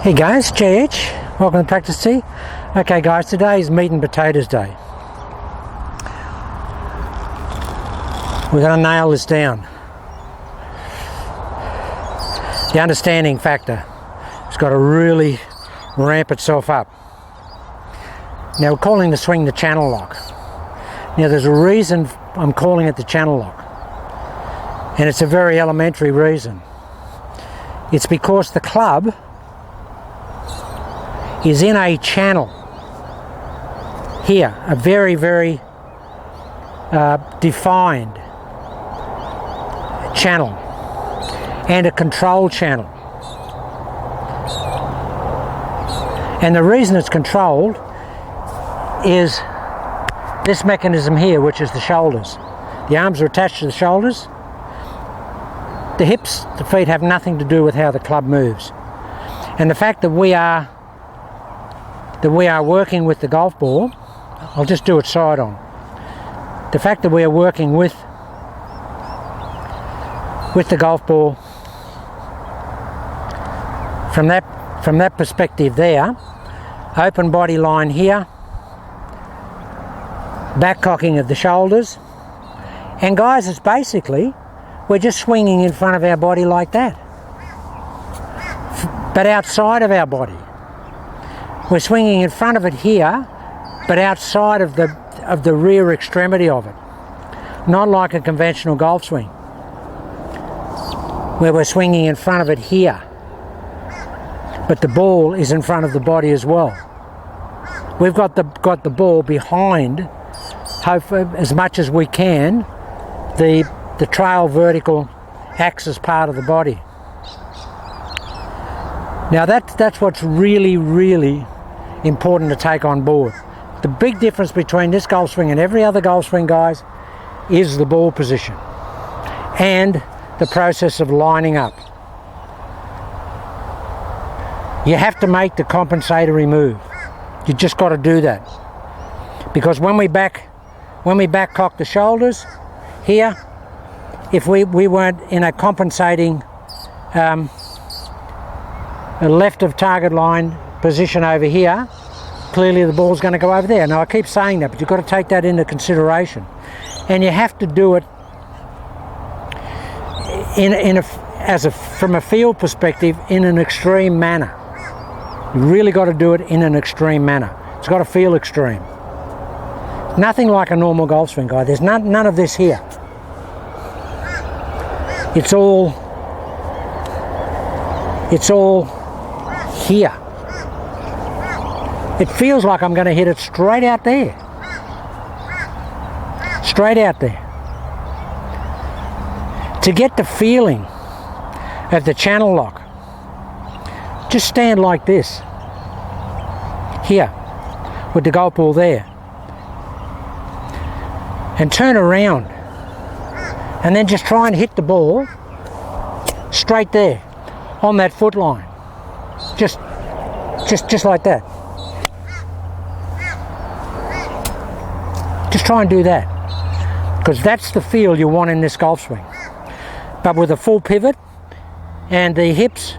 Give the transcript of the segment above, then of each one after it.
Hey guys, JH, welcome to Practice Tea. Okay guys, today is meat and potatoes day. We're going to nail this down. The understanding factor has got to really ramp itself up. Now we're calling the swing the channel lock. Now there's a reason I'm calling it the channel lock, and it's a very elementary reason. It's because the club is in a channel here, a very, very defined channel and a control channel. And the reason it's controlled is this mechanism here, which is the shoulders. The arms are attached to the shoulders. The hips, the feet have nothing to do with how the club moves. And the fact that we are working with the golf ball, I'll just do it side on. The fact that we are working with the golf ball from that perspective there, open body line here, back cocking of the shoulders, and guys, it's basically we're just swinging in front of our body like that, but outside of our body. We're swinging in front of it here, but outside of the rear extremity of it. Not like a conventional golf swing, where we're swinging in front of it here, but the ball is in front of the body as well. We've got the ball behind, hopefully as much as we can, the trail vertical axis part of the body. Now that's what's really, really important to take on board. The big difference between this golf swing and every other golf swing, guys, is the ball position and the process of lining up. You have to make the compensatory move. You just got to do that, because when we back cock the shoulders here, if we weren't in a compensating a left of target line position over here, clearly the ball's going to go over there. Now I keep saying that, but you've got to take that into consideration, and you have to do it from a field perspective in an extreme manner. You really got to do it in an extreme manner. It's got to feel extreme. Nothing like a normal golf swing, guy. There's none of this here. It's all here. It feels like I'm going to hit it straight out there. Straight out there. To get the feeling of the channel lock, just stand like this. Here, with the golf ball there. And turn around. And then just try and hit the ball straight there, on that foot line. Just like that. Just try and do that, because that's the feel you want in this golf swing. But with a full pivot, and the hips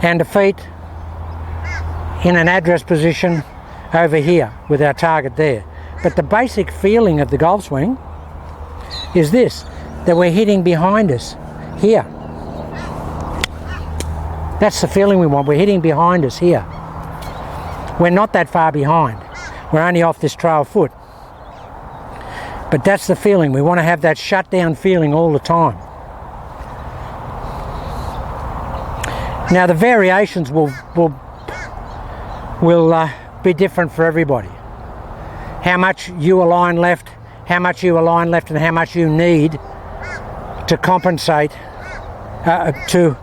and the feet in an address position over here with our target there. But the basic feeling of the golf swing is this, that we're hitting behind us here. That's the feeling we want. We're hitting behind us here. We're not that far behind. We're only off this trail foot. But that's the feeling. We want to have that shutdown feeling all the time. Now the variations will be different for everybody. How much you align left, and how much you need to compensate, to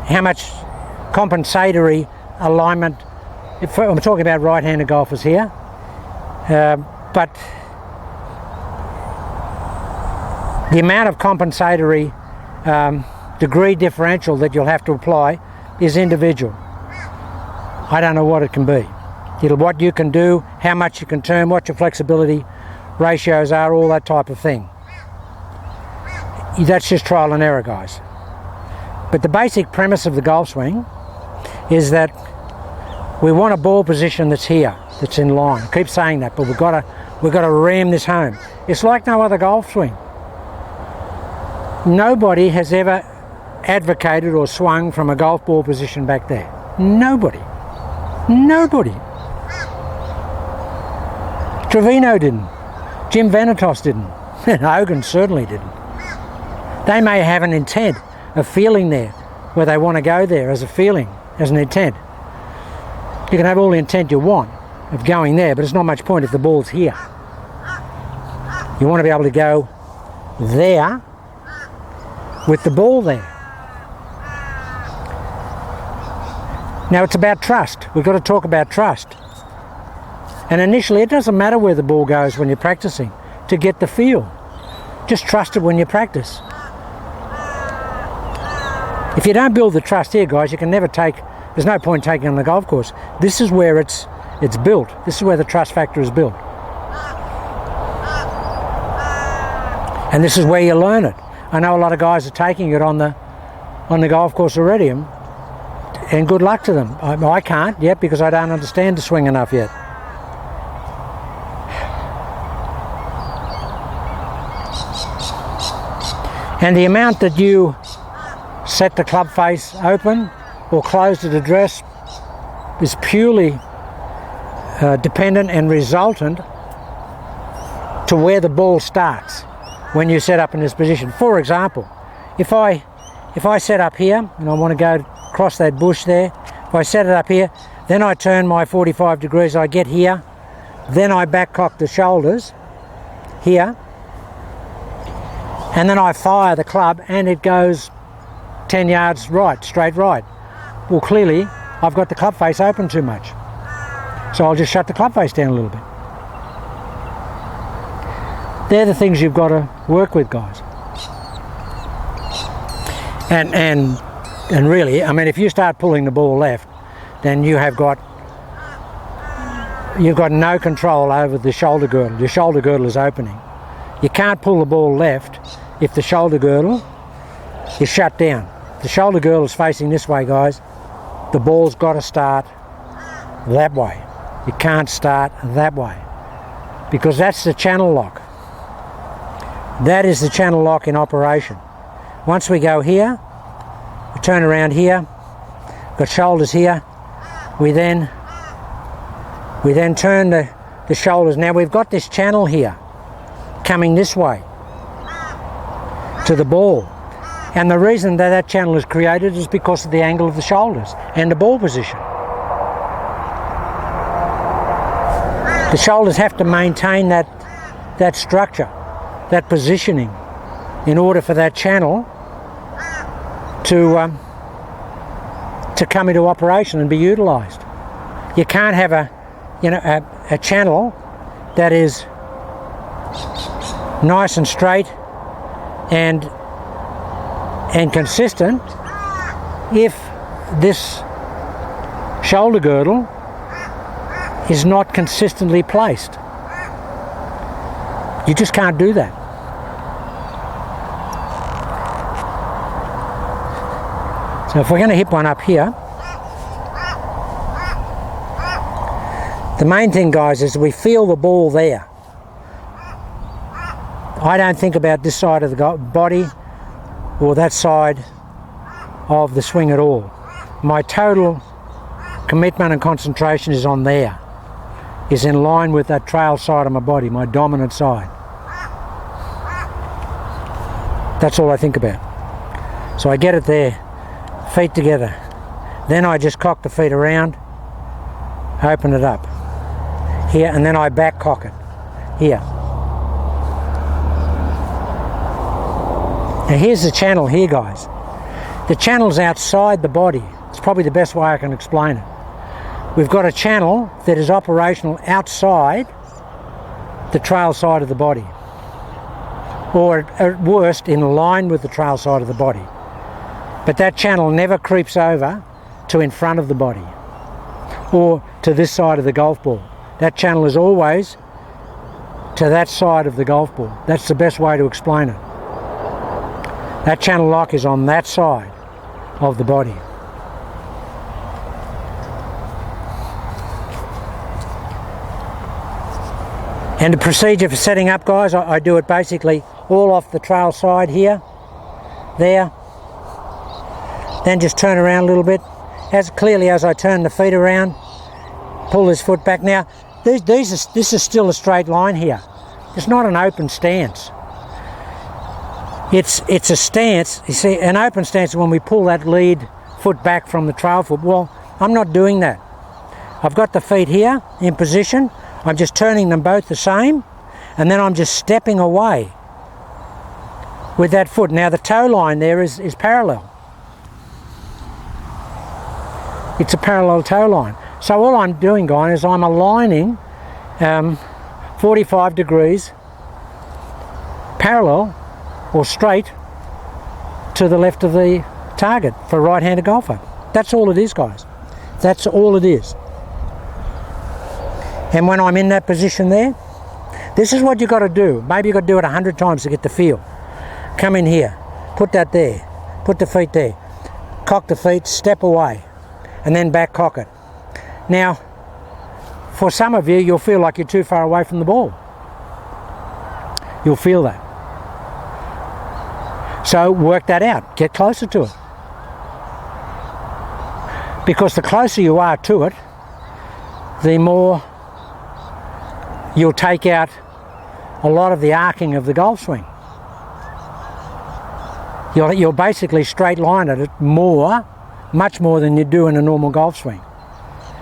how much compensatory alignment. I'm talking about right-handed golfers here, but the amount of compensatory degree differential that you'll have to apply is individual. I don't know what it can be. What you can do, how much you can turn, what your flexibility ratios are, all that type of thing. That's just trial and error, guys. But the basic premise of the golf swing is that we want a ball position that's here, that's in line. I keep saying that, but we've got to ram this home. It's like no other golf swing. Nobody has ever advocated or swung from a golf ball position back there. Nobody. Nobody. Trevino didn't. Jim Vanitas didn't. Hogan certainly didn't. They may have an intent, a feeling there, where they want to go there as a feeling, as an intent. You can have all the intent you want of going there, but it's not much point if the ball's here. You want to be able to go there with the ball there. Now it's about trust. We've got to talk about trust. And initially it doesn't matter where the ball goes when you're practicing to get the feel. Just trust it when you practice. If you don't build the trust here, guys, you can never take, there's no point taking on the golf course. This is where it's built. This is where the trust factor is built. And this is where you learn it. I know a lot of guys are taking it on the golf course already, and good luck to them. I can't yet because I don't understand the swing enough yet. And the amount that you set the club face open or close at address is purely dependent and resultant to where the ball starts when you set up in this position. For example, if I set up here and I want to go across that bush there, if I set it up here, then I turn my 45 degrees, I get here, then I back cock the shoulders here, and then I fire the club and it goes 10 yards right, straight right. Well, clearly I've got the club face open too much. So I'll just shut the club face down a little bit. They're the things you've got to work with, guys. And really, I mean, if you start pulling the ball left, then you've got no control over the shoulder girdle. Your shoulder girdle is opening. You can't pull the ball left if the shoulder girdle is shut down. If the shoulder girdle is facing this way, guys, the ball's got to start that way. You can't start that way because that's the channel lock. That is the channel lock in operation. Once we go here, we turn around here, got shoulders here, we then turn the shoulders. Now we've got this channel here coming this way to the ball, and the reason that channel is created is because of the angle of the shoulders and the ball position. The shoulders have to maintain that structure, that positioning, in order for that channel to come into operation and be utilised. You can't have a channel that is nice and straight and consistent if this shoulder girdle is not consistently placed. You just can't do that. So if we're going to hit one up here, the main thing, guys, is we feel the ball there. I don't think about this side of the body or that side of the swing at all. My total commitment and concentration is on there, is in line with that trail side of my body, my dominant side. That's all I think about. So I get it there, feet together. Then I just cock the feet around, open it up here, and then I back cock it here. Now here's the channel here, guys. The channel's outside the body. It's probably the best way I can explain it. We've got a channel that is operational outside the trail side of the body, or at worst in line with the trail side of the body. But that channel never creeps over to in front of the body or to this side of the golf ball. That channel is always to that side of the golf ball. That's the best way to explain it. That channel lock is on that side of the body. And the procedure for setting up, guys, I do it basically all off the trail side here, there. Then just turn around a little bit. As clearly as I turn the feet around, pull this foot back. Now, this is still a straight line here. It's not an open stance. It's a stance. You see, an open stance is when we pull that lead foot back from the trail foot. Well, I'm not doing that. I've got the feet here in position. I'm just turning them both the same, and then I'm just stepping away with that foot. Now the toe line there is parallel. It's a parallel toe line. So all I'm doing, guys, is I'm aligning 45 degrees parallel or straight to the left of the target for a right-handed golfer. That's all it is, guys. That's all it is. And when I'm in that position there, this is what you've got to do. Maybe you've got to do it 100 times to get the feel. Come in here, put that there, put the feet there, cock the feet, step away, and then back cock it. Now, for some of you, you'll feel like you're too far away from the ball. You'll feel that. So work that out, get closer to it. Because the closer you are to it, the more you'll take out a lot of the arcing of the golf swing. You'll basically straight line it more, much more than you do in a normal golf swing.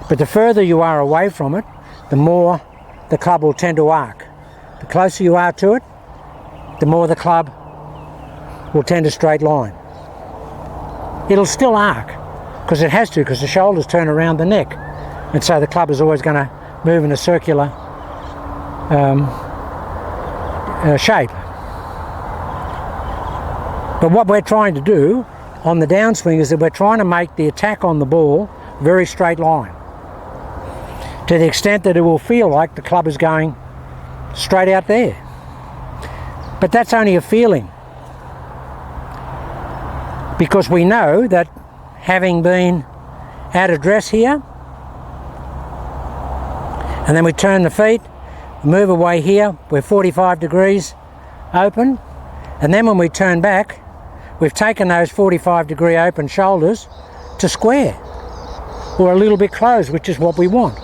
But the further you are away from it, the more the club will tend to arc. The closer you are to it, the more the club will tend to straight line. It'll still arc, because it has to, because the shoulders turn around the neck. And so the club is always going to move in a circular shape. But what we're trying to do on the downswing is that we're trying to make the attack on the ball very straight line, to the extent that it will feel like the club is going straight out there. But that's only a feeling, because we know that having been out of dress here, and then we turn the feet, move away here, we're 45 degrees open, and then when we turn back, we've taken those 45 degree open shoulders to square, or a little bit closed, which is what we want.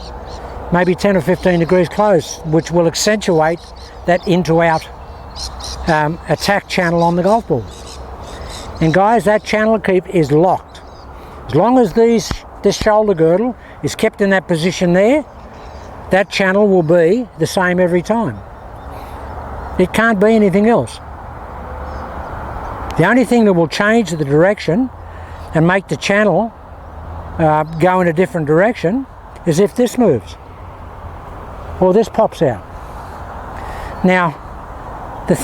Maybe 10 or 15 degrees closed, which will accentuate that into-out attack channel on the golf ball. And guys, that channel keep is locked. As long as this shoulder girdle is kept in that position there, that channel will be the same every time. It can't be anything else. The only thing that will change the direction and make the channel go in a different direction is if this moves or this pops out. Now, the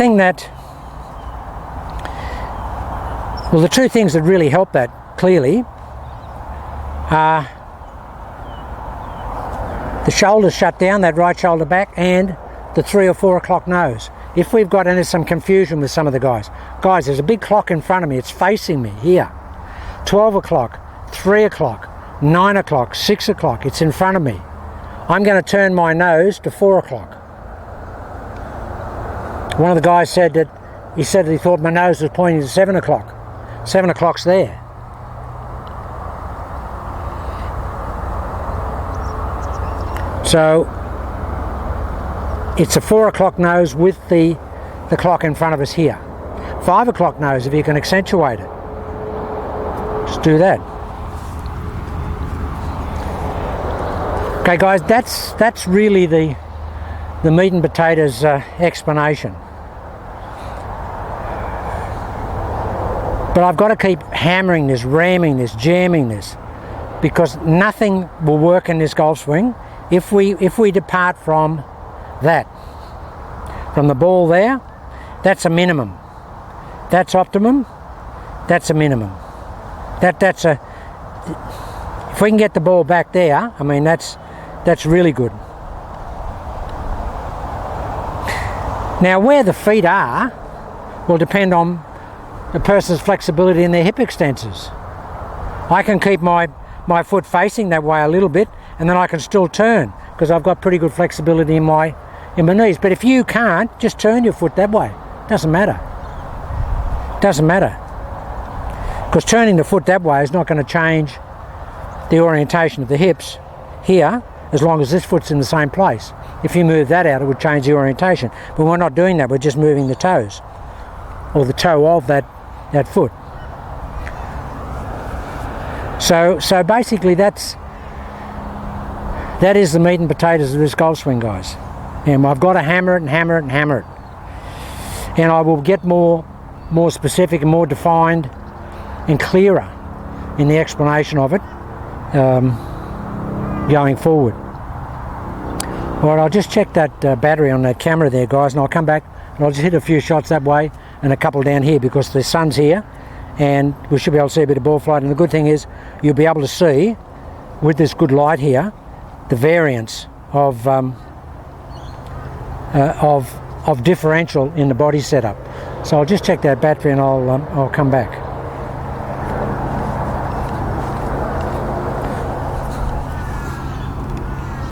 two things that really help that clearly are the shoulders shut down, that right shoulder back, and the 3 or 4 o'clock nose. If we've got into some confusion with some of the guys, there's a big clock in front of me, it's facing me here. 12 o'clock, 3 o'clock, 9 o'clock, 6 o'clock, it's in front of me. I'm going to turn my nose to 4 o'clock. One of the guys said that he thought my nose was pointing to 7 o'clock. 7 o'clock's there. So it's a 4 o'clock nose with the clock in front of us here. 5 o'clock nose if you can accentuate it. Just do that. Okay guys, that's really the meat and potatoes explanation. But I've got to keep hammering this, ramming this, jamming this, because nothing will work in this golf swing if we depart from that. From the ball there, that's a minimum. That's optimum, that's a minimum. That's a, if we can get the ball back there, I mean that's really good. Now where the feet are will depend on the person's flexibility in their hip extensors. I can keep my foot facing that way a little bit, and then I can still turn because I've got pretty good flexibility in my in my knees. But if you can't, just turn your foot that way. Doesn't matter. Doesn't matter. Because turning the foot that way is not going to change the orientation of the hips here, as long as this foot's in the same place. If you move that out, it would change the orientation. But we're not doing that, we're just moving the toes, or the toe of that foot. So basically that is the meat and potatoes of this golf swing, guys. And I've got to hammer it and hammer it and hammer it. And I will get more specific and more defined and clearer in the explanation of it going forward. Alright, I'll just check that battery on that camera there, guys, and I'll come back and I'll just hit a few shots that way and a couple down here, because the sun's here and we should be able to see a bit of ball flight. And the good thing is you'll be able to see with this good light here the variance of differential in the body setup. So I'll just check that battery and I'll come back.